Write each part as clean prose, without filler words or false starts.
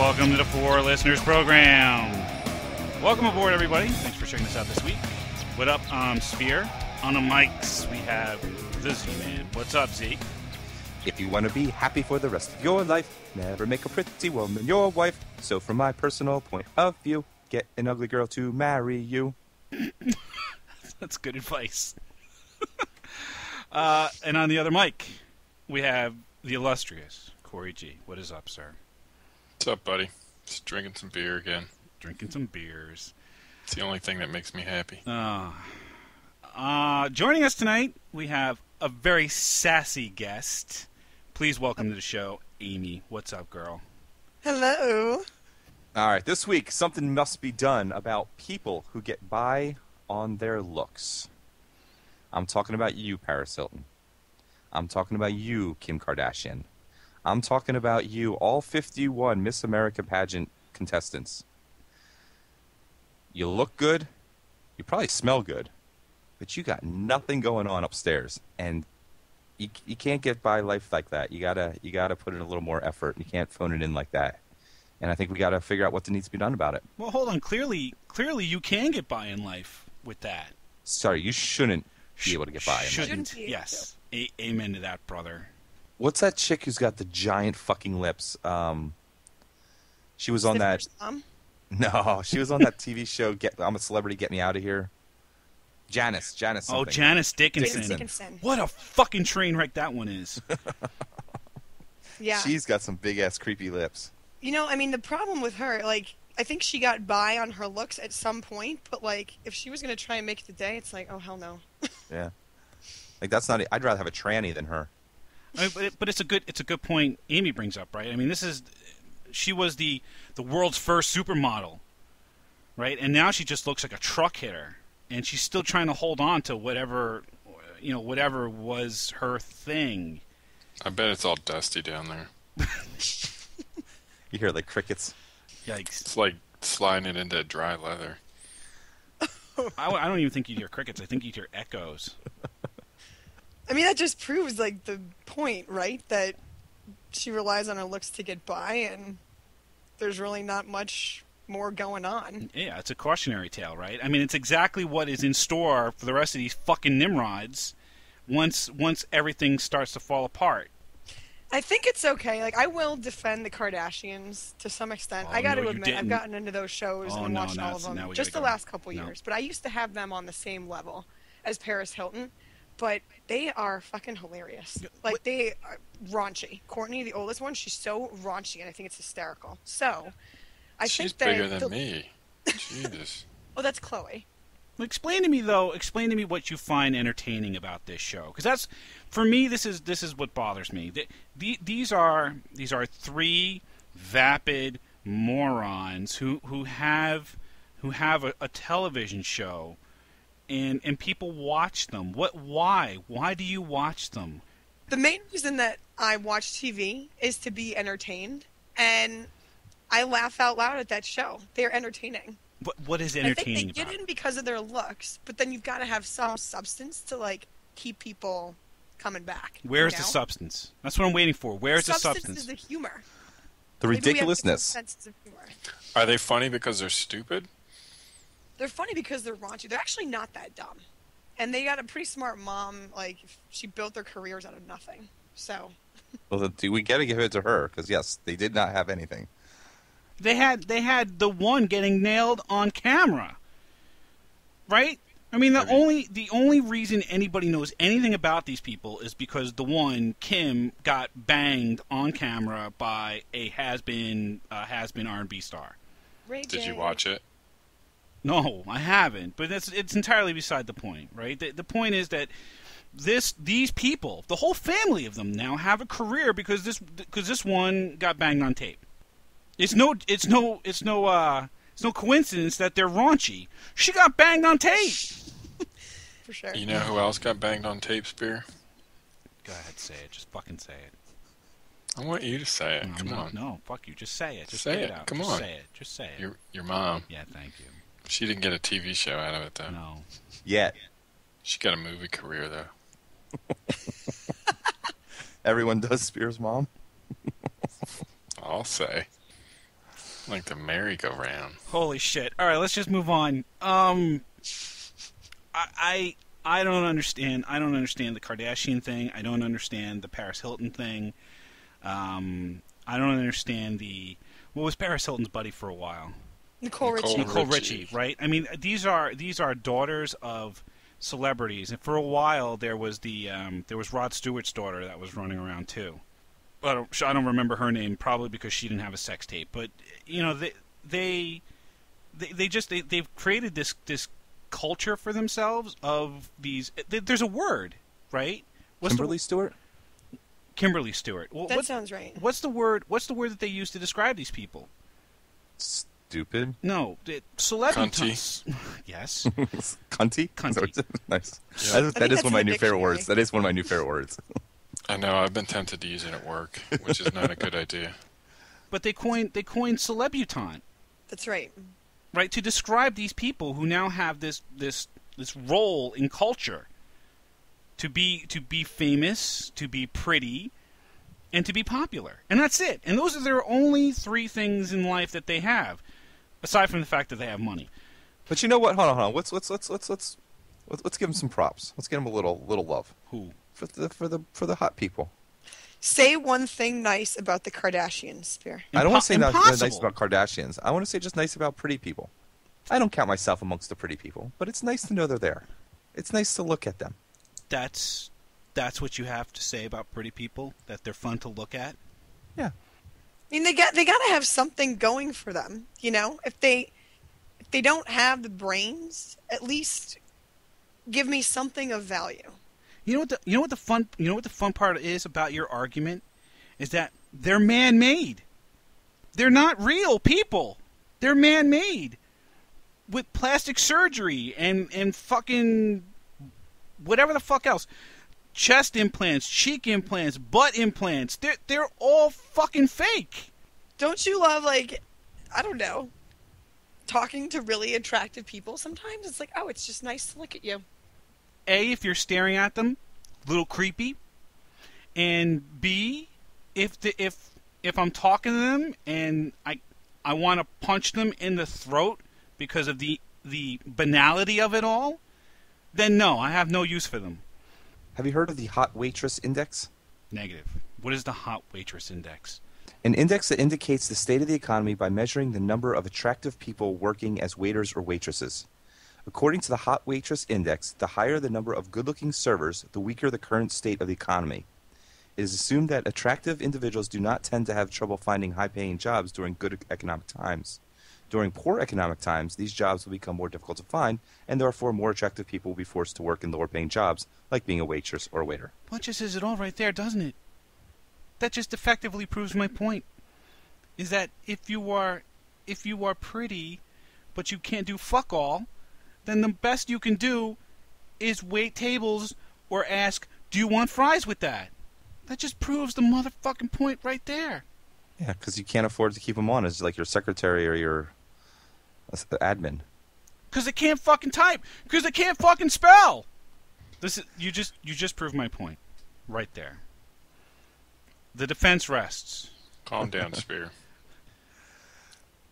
Welcome to the Four Listeners Program. Welcome aboard, everybody. Thanks for checking us out this week. What up, Sphere? On the mics, we have the Z-Man. What's up, Z? If you want to be happy for the rest of your life, never make a pretty woman your wife. So from my personal point of view, get an ugly girl to marry you. That's good advice. And on the other mic, we have the illustrious Corey G. What is up, sir? What's up, buddy? Just drinking some beer again. Drinking some beers. It's the only thing that makes me happy. Joining us tonight, we have a very sassy guest. Please welcome to the show, Amy. What's up, girl? Hello. All right, this week, something must be done about people who get by on their looks. I'm talking about you, Paris Hilton. I'm talking about you, Kim Kardashian. I'm talking about you, all 51 Miss America pageant contestants. You look good, you probably smell good, but you got nothing going on upstairs, and you can't get by life like that. You gotta put in a little more effort. You can't phone it in like that. And I think we gotta figure out what needs to be done about it. Well, hold on. Clearly, you can get by in life with that. Sorry, you shouldn't be able to get by in life. Shouldn't. Yes. Amen to that, brother. What's that chick who's got the giant fucking lips? She was on that. No, she was on that TV show. I'm a Celebrity. Get Me Out of Here. Janice. Something. Oh, Janice Dickinson. What a fucking train wreck that one is. Yeah. She's got some big ass creepy lips. You know, I mean, the problem with her, like, I think she got by on her looks at some point, but like, if she was gonna try and make it today, it's like, oh hell no. Yeah. Like that's not. I'd rather have a tranny than her. I mean, but it's a good point Amy brings up, right? I mean, she was the world's first supermodel, right? And now she just looks like a truck hitter, and she's still trying to hold on to whatever was her thing. I bet it's all dusty down there. You hear like crickets. Yikes! It's like sliding it into dry leather. I don't even think you'd hear crickets. I think you'd hear echoes. I mean, that just proves like the point, right? That she relies on her looks to get by, and there's really not much more going on. Yeah, it's a cautionary tale, right? I mean, it's exactly what is in store for the rest of these fucking Nimrods once everything starts to fall apart. I think it's okay. Like, I will defend the Kardashians to some extent. I got to admit, I've gotten into those shows and watched all of them just the last couple years. But I used to have them on the same level as Paris Hilton. But they are fucking hilarious. Like, they are raunchy. Courtney, the oldest one, she's so raunchy, and I think it's hysterical. So, She's bigger than me. Jesus. Oh, that's Chloe. Well, explain to me what you find entertaining about this show, because that's, for me, this is what bothers me. These are three vapid morons who have a television show. And people watch them. Why? Why do you watch them? The main reason that I watch TV is to be entertained, and I laugh out loud at that show. They're entertaining. What is entertaining I think they get in because of their looks, but then you've got to have some substance to like keep people coming back. Where's the substance? That's what I'm waiting for. Where's the substance? Substance is the humor. The ridiculousness. Senses of humor. Are they funny because they're stupid? They're funny because they're raunchy. They're actually not that dumb. And they got a pretty smart mom. Like, she built their careers out of nothing. So. Well, we got to give it to her, because, yes, they did not have anything. They had the one getting nailed on camera. Right? I mean, the only reason anybody knows anything about these people is because the one, Kim, got banged on camera by a has-been R&B star. Did you watch it? No, I haven't. But it's entirely beside the point, right? The point is that these people, the whole family of them now have a career because this one got banged on tape. It's no coincidence that they're raunchy. She got banged on tape. For sure. You know who else got banged on tape, Spear? Go ahead, say it. Just fucking say it. I want you to say it. Come on. No, fuck you. Just say it. Just say get it. out. Come Just on. Say it. Just say it. Your mom. Yeah, thank you. She didn't get a TV show out of it, though. No. Yet. She got a movie career, though. Everyone does Spears' mom. I'll say. Like the merry-go-round. Holy shit! All right, let's just move on. I don't understand. I don't understand the Kardashian thing. I don't understand the Paris Hilton thing. I don't understand what was Paris Hilton's buddy for a while? Nicole Richie, right? I mean, these are daughters of celebrities, and for a while there was Rod Stewart's daughter that was running around too. I don't remember her name, probably because she didn't have a sex tape. But you know, they've created this culture for themselves of these. There's a word, right? Kimberly Stewart. Kimberly Stewart. Well, that sounds right. What's the word that they use to describe these people? Stupid. No, celebutantes. Yes. Cunty. Cunty. Nice. Yeah. That is one of my new favorite words. That is one of my new favorite words. I know. I've been tempted to use it at work, which is not a good idea. But they coined celebutant. That's right. Right, to describe these people who now have this role in culture. To be famous, to be pretty, and to be popular, and that's it. And those are their only three things in life that they have, aside from the fact that they have money. But you know what? Hold on. Let's give them some props. Let's give them a little love. Who? For the hot people. Say one thing nice about the Kardashians, Spear. I don't want to say nice about Kardashians. I want to say just nice about pretty people. I don't count myself amongst the pretty people, but it's nice to know they're there. It's nice to look at them. That's what you have to say about pretty people, that they're fun to look at? Yeah. I mean, they got to have something going for them, you know? If they don't have the brains, at least give me something of value. You know what the fun part is about your argument is that they're man-made. They're not real people. They're man-made with plastic surgery and fucking whatever the fuck else. Chest implants, cheek implants, butt implants. They're all fucking fake. Don't you love, like, I don't know, talking to really attractive people? Sometimes it's like, oh, it's just nice to look at you. A, if you're staring at them, a little creepy. And B, if I'm talking to them and I want to punch them in the throat because of the banality of it all, then no, I have no use for them. Have you heard of the Hot Waitress Index? Negative. What is the Hot Waitress Index? An index that indicates the state of the economy by measuring the number of attractive people working as waiters or waitresses. According to the Hot Waitress Index, the higher the number of good-looking servers, the weaker the current state of the economy. It is assumed that attractive individuals do not tend to have trouble finding high-paying jobs during good economic times. During poor economic times, these jobs will become more difficult to find, and therefore more attractive people will be forced to work in lower-paying jobs, like being a waitress or a waiter. Well, that just says it all right there, doesn't it? That just effectively proves my point. Is that if you are pretty, but you can't do fuck all, then the best you can do is wait tables or ask, do you want fries with that? That just proves the motherfucking point right there. Yeah, because you can't afford to keep them on as like your secretary or your admin. Because they can't fucking type. Because they can't fucking spell. You just proved my point right there. The defense rests. Calm down, Spear.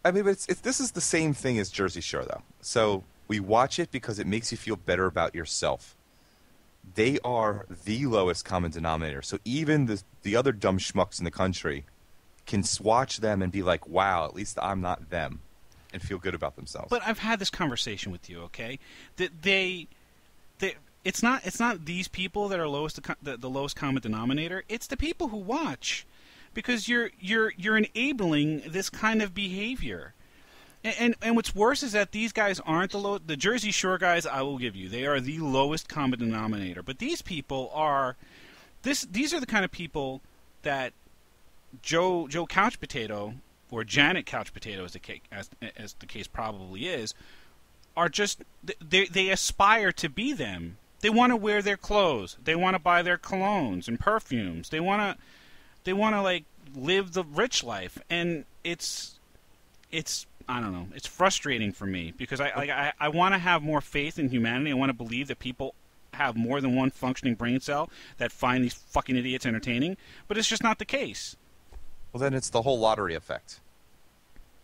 I mean, but this is the same thing as Jersey Shore, though. So we watch it because it makes you feel better about yourself. They are the lowest common denominator. So even the other dumb schmucks in the country can watch them and be like, wow, at least I'm not them, and feel good about themselves. But I've had this conversation with you, okay? That it's not these people that are the lowest common denominator. It's the people who watch, because you're enabling this kind of behavior. And what's worse is that these guys aren't the Jersey Shore guys. I will give you, they are the lowest common denominator. But these people are these are the kind of people that Joe Couch Potato or Janet Couch Potato, as the case probably is, are just they aspire to be them. They want to wear their clothes. They want to buy their colognes and perfumes. They want to like live the rich life, and it's I don't know. It's frustrating for me because I want to have more faith in humanity. I want to believe that people have more than one functioning brain cell that find these fucking idiots entertaining, but it's just not the case. Well, then it's the whole lottery effect.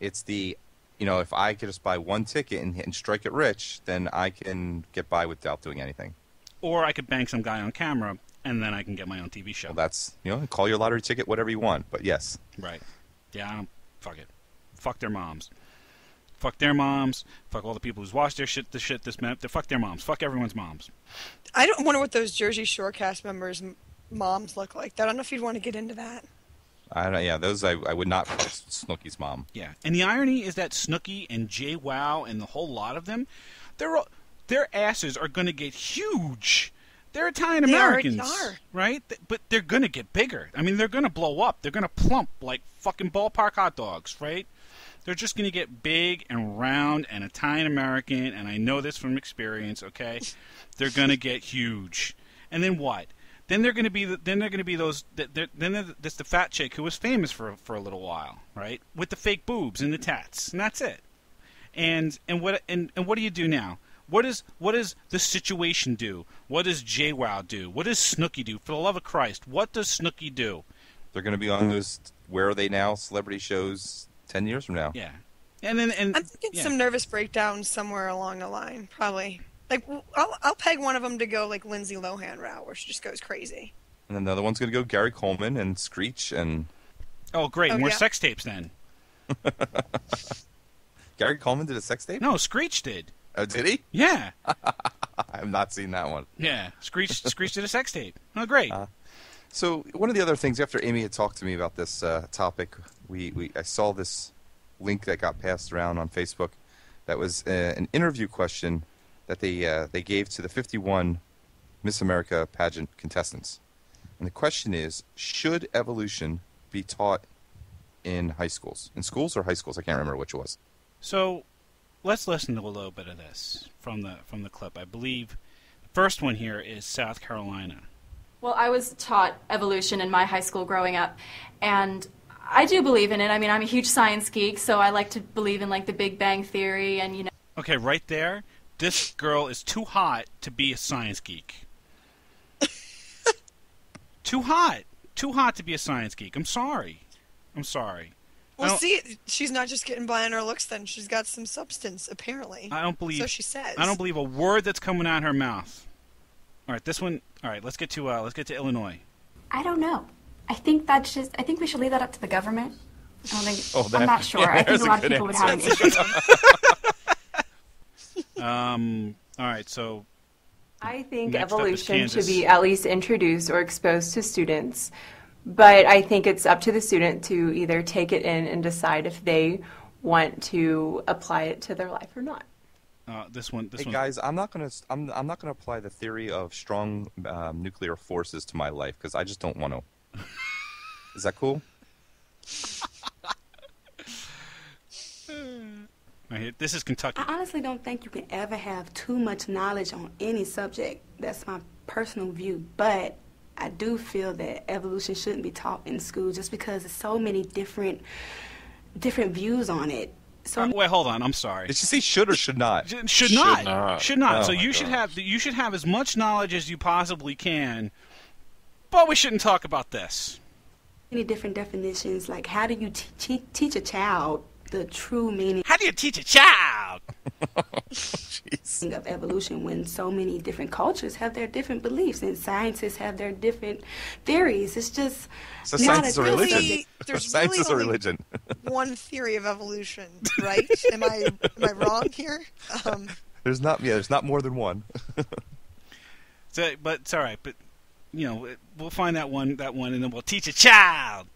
It's the, if I could just buy one ticket and strike it rich, then I can get by without doing anything. Or I could bang some guy on camera, and then I can get my own TV show. Well, that's, call your lottery ticket whatever you want, but yes. Right. Yeah, fuck it. Fuck their moms. Fuck their moms. Fuck all the people who's watched fuck their moms. Fuck everyone's moms. I don't wonder what those Jersey Shore cast members' moms look like. I don't know if you'd want to get into that. Those I would not fuck Snooki's mom. Yeah, and the irony is that Snooki and JWoww and the whole lot of them, their asses are going to get huge. They're Italian Americans, right? But they're going to get bigger. I mean, they're going to blow up. They're going to plump like fucking ballpark hot dogs, right? They're just going to get big and round and Italian American, and I know this from experience. Okay, they're going to get huge, and then what? Then they're going to be those. Then there's the fat chick who was famous for a little while, right? With the fake boobs and the tats, and that's it. And what do you do now? What does the situation do? What does JWoww do? What does Snooki do? For the love of Christ, what does Snooki do? They're going to be on those Where Are They Now celebrity shows 10 years from now. Yeah. I'm thinking some nervous breakdowns somewhere along the line, probably. Like, I'll peg one of them to go like Lindsay Lohan route, where she just goes crazy. And then the other one's going to go Gary Coleman and Screech and... Oh, great. More sex tapes then. Gary Coleman did a sex tape? No, Screech did. Oh, did he? Yeah. I have not seen that one. Yeah. Screech did a sex tape. Oh, great. So one of the other things, after Amy had talked to me about this topic, I saw this link that got passed around on Facebook that was an interview question that they gave to the 51 Miss America pageant contestants. And the question is, should evolution be taught in high schools? In schools or high schools? I can't remember which it was. So let's listen to a little bit of this from the clip. I believe the first one here is South Carolina. Well, I was taught evolution in my high school growing up, and I do believe in it. I mean, I'm a huge science geek, so I like to believe in, like, the Big Bang Theory and, you know. Okay, right there, this girl is too hot to be a science geek. Too hot to be a science geek. I'm sorry. Well, see, she's not just getting by on her looks then. She's got some substance, apparently. So she says. I don't believe a word that's coming out of her mouth. All right, this one. All right, let's get to Illinois. I don't know. I think we should leave that up to the government. I don't think. I'm not sure. I think a lot of people would have an issue. All right, so. I think evolution should be at least introduced or exposed to students, but I think it's up to the student to either take it in and decide if they want to apply it to their life or not. This one. Guys, I'm not gonna apply the theory of strong nuclear forces to my life because I just don't want to. Is that cool? Right, this is Kentucky. I honestly don't think you can ever have too much knowledge on any subject. That's my personal view, but I do feel that evolution shouldn't be taught in school just because there's so many different views on it. So wait, hold on. I'm sorry. Did you say should or should not? Should not. Oh, so you should have as much knowledge as you possibly can, but we shouldn't talk about this. Many different definitions. Like, how do you teach a child the true meaning? How do you teach a child? Jeez. Of evolution when so many different cultures have their different beliefs and scientists have their different theories. It's just so science is a religion. Science is a religion. One theory of evolution, right? Am I wrong here? There's not more than one. But it's all right. But you know, we'll find that one, and then we'll teach a child.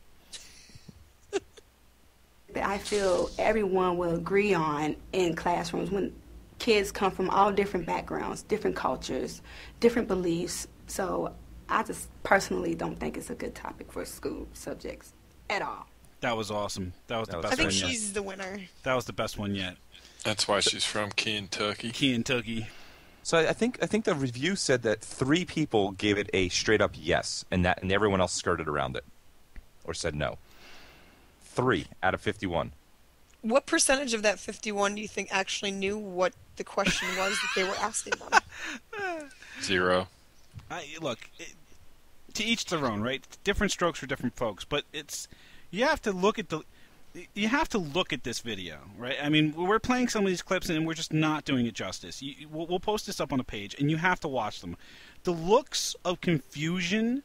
I feel everyone will agree on in classrooms when kids come from all different backgrounds, different cultures, different beliefs. So I just personally don't think it's a good topic for school subjects at all. That was awesome. That was the best one yet. I think she's the winner. That was the best one yet. That's why she's from Kentucky. Kentucky. So I think the review said that 3 people gave it a straight up yes, and everyone else skirted around it or said no. 3 out of 51. What percentage of that 51 do you think actually knew what the question was that they were asking them? 0. Look, to each their own, right? Different strokes for different folks, but you have to look at you have to look at this video, right? I mean, we're playing some of these clips and we're just not doing it justice. We'll post this up on the page, and you have to watch them. The looks of confusion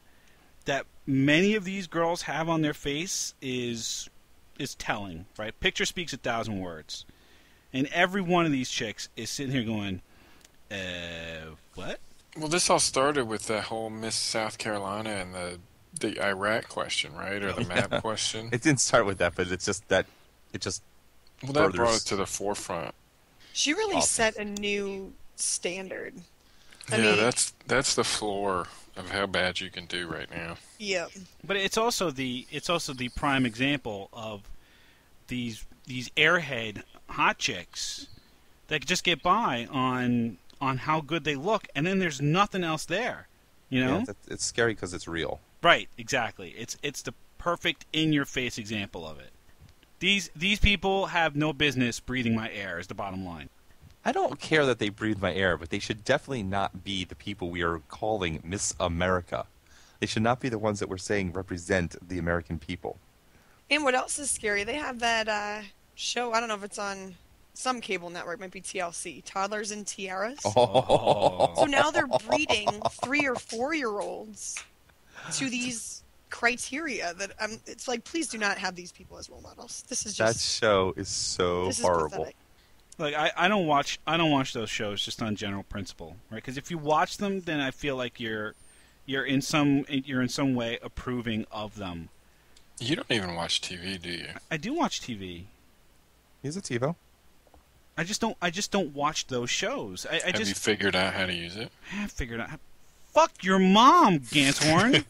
that many of these girls have on their face is telling, right? Picture speaks 1,000 words. And every one of these chicks is sitting here going, what? Well, this all started with that whole Miss South Carolina and the Iraq question, right? Or the map question. It didn't start with that, but it's just that it just Well, that brought it to the forefront. She really set a new standard. I mean, mean, that's the floor of how bad you can do right now. Yeah. But it's also the prime example of these airhead hot chicks that just get by on how good they look, and then there's nothing else there. You know? Yeah, it's scary because it's real. Right, exactly. It's the perfect in-your-face example of it. These people have no business breathing my air, is the bottom line. I don't care that they breathe my air, but they should definitely not be the people we are calling Miss America. They should not be the ones that we're saying represent the American people. And what else is scary? They have that show, I don't know if it's on some cable network, might be TLC, Toddlers and Tiaras. Oh. So now they're breeding 3 or 4-year-olds to these criteria that it's like, please do not have these people as role models. This is just that show is so horrible. Like I don't watch those shows just on general principle, right? Because if you watch them, then I feel like you're in some way approving of them. You don't even watch TV, do you? I do watch TV. He's a TiVo. I just don't watch those shows. Have you figured out how to use it? I have figured out. Fuck your mom, Ganshorn.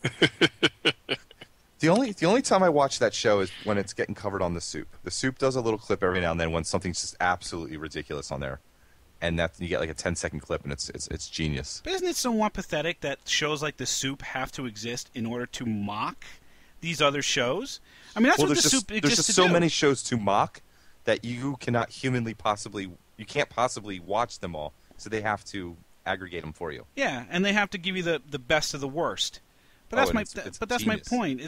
The only time I watch that show is when it's getting covered on The Soup. The Soup does a little clip every now and then when something's just absolutely ridiculous on there, and that you get like a 10-second clip, and it's genius. But isn't it somewhat pathetic that shows like The Soup have to exist in order to mock these other shows? I mean, that's what The Soup exists to do. There's just so many shows to mock that you cannot you can't possibly watch them all, so they have to aggregate them for you. Yeah, and they have to give you the best of the worst. But that's my point.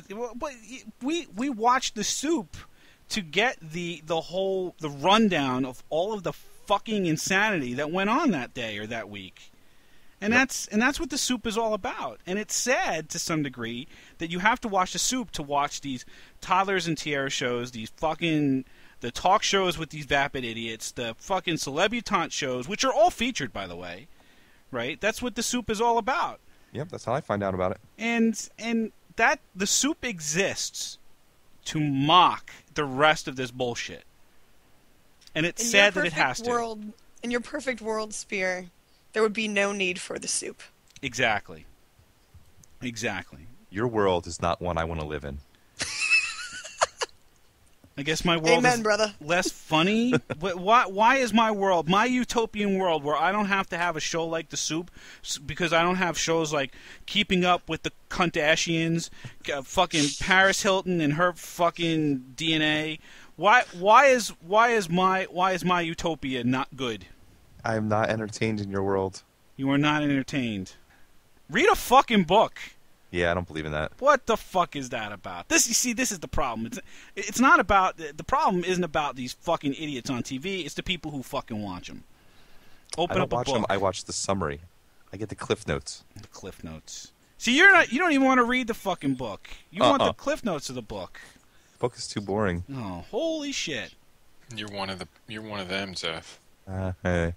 We watched The Soup to get the rundown of all of the fucking insanity that went on that day or that week. And that's what The Soup is all about. And it's sad to some degree that you have to watch The Soup to watch these Toddlers and Tiara shows, these fucking the talk shows with these vapid idiots, the fucking celebutante shows, which are all featured, by the way. Right? That's what The Soup is all about. Yep, that's how I find out about it. And that The Soup exists to mock the rest of this bullshit. And it's sad that it has to. In your perfect world, Spear, there would be no need for The Soup. Exactly. Your world is not one I want to live in. I guess my world is less funny. Why is my world, my utopian world, where I don't have to have a show like The Soup, because I don't have shows like Keeping Up with the Kardashians, fucking Paris Hilton and her fucking DNA? Why is my utopia not good? I am not entertained in your world. You are not entertained. Read a fucking book. Yeah, I don't believe in that. What the fuck is that about? This is the problem. It's not about the problem. Isn't about these fucking idiots on TV. It's the people who fucking watch them. I don't watch them. I watch the summary. I get the Cliff Notes. The Cliff Notes. See, you don't even want to read the fucking book. You want the Cliff Notes of the book. The book is too boring. Oh, holy shit! You're one of them, Zeph. Hey.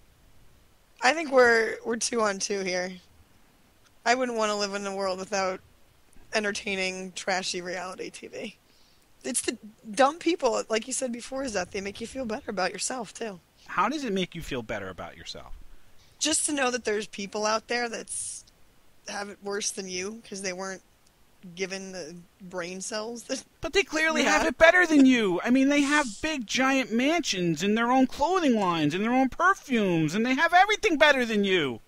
I think we're 2 on 2 here. I wouldn't want to live in a world without entertaining, trashy reality TV. It's the dumb people, like you said before, Zeth, they make you feel better about yourself, too. How does it make you feel better about yourself? Just to know that there's people out there that have it worse than you because they weren't given the brain cells that. But they clearly have it better than you. I mean, they have big, giant mansions and their own clothing lines and their own perfumes, and they have everything better than you.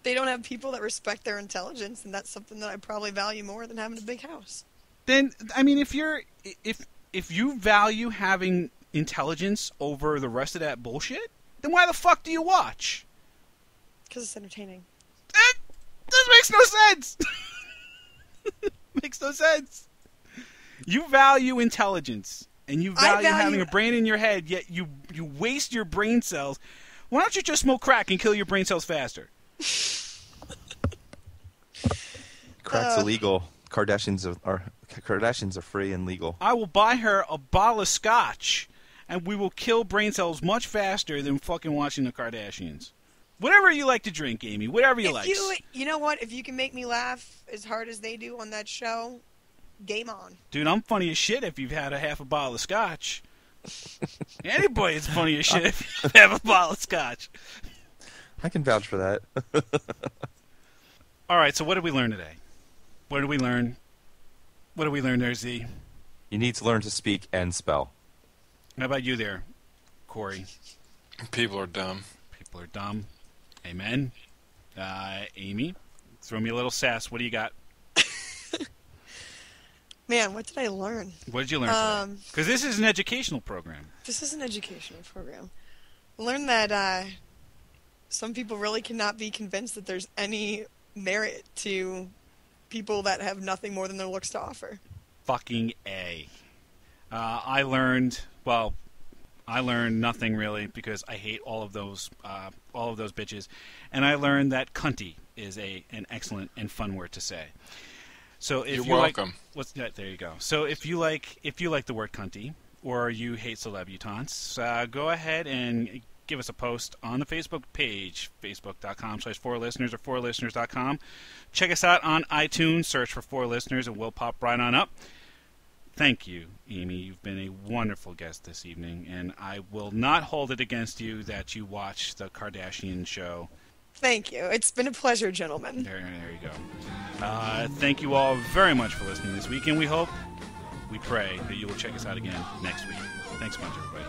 They don't have people that respect their intelligence, and that's something that I probably value more than having a big house. Then, I mean, if you value having intelligence over the rest of that bullshit, then why the fuck do you watch? Because it's entertaining. This makes no sense. Makes no sense. You value intelligence, and you value having a brain in your head, yet you waste your brain cells. Why don't you just smoke crack and kill your brain cells faster? Crack's illegal. Kardashians are free and legal. I will buy her a bottle of scotch, and we will kill brain cells much faster than fucking watching the Kardashians. Whatever you like to drink, Amy. Whatever you like. You know what? If you can make me laugh as hard as they do on that show, game on. Dude, I'm funny as shit if you've had a half a bottle of scotch. Anybody is funny as shit if you have a bottle of scotch. I can vouch for that. All right, so what did we learn today? What did we learn? What did we learn there, Z? You need to learn to speak and spell. How about you there, Corey? People are dumb. People are dumb. Amen. Amy, throw me a little sass. What do you got? Man, what did I learn? What did you learn today? Because this is an educational program. This is an educational program. I learned that some people really cannot be convinced that there's any merit to people that have nothing more than their looks to offer. Fucking A. I learned nothing really because I hate all of those bitches, and I learned that cunty is an excellent and fun word to say. So if You're welcome. There you go. So if you like the word cunty or you hate celebutantes, go ahead and give us a post on the Facebook page, facebook.com/4listeners or 4listeners.com. Check us out on iTunes, search for 4Listeners, and we'll pop right on up. Thank you, Amy. You've been a wonderful guest this evening, and I will not hold it against you that you watched the Kardashian show. Thank you. It's been a pleasure, gentlemen. There you go. Thank you all very much for listening this week, and we pray that you will check us out again next week. Thanks so much, everybody.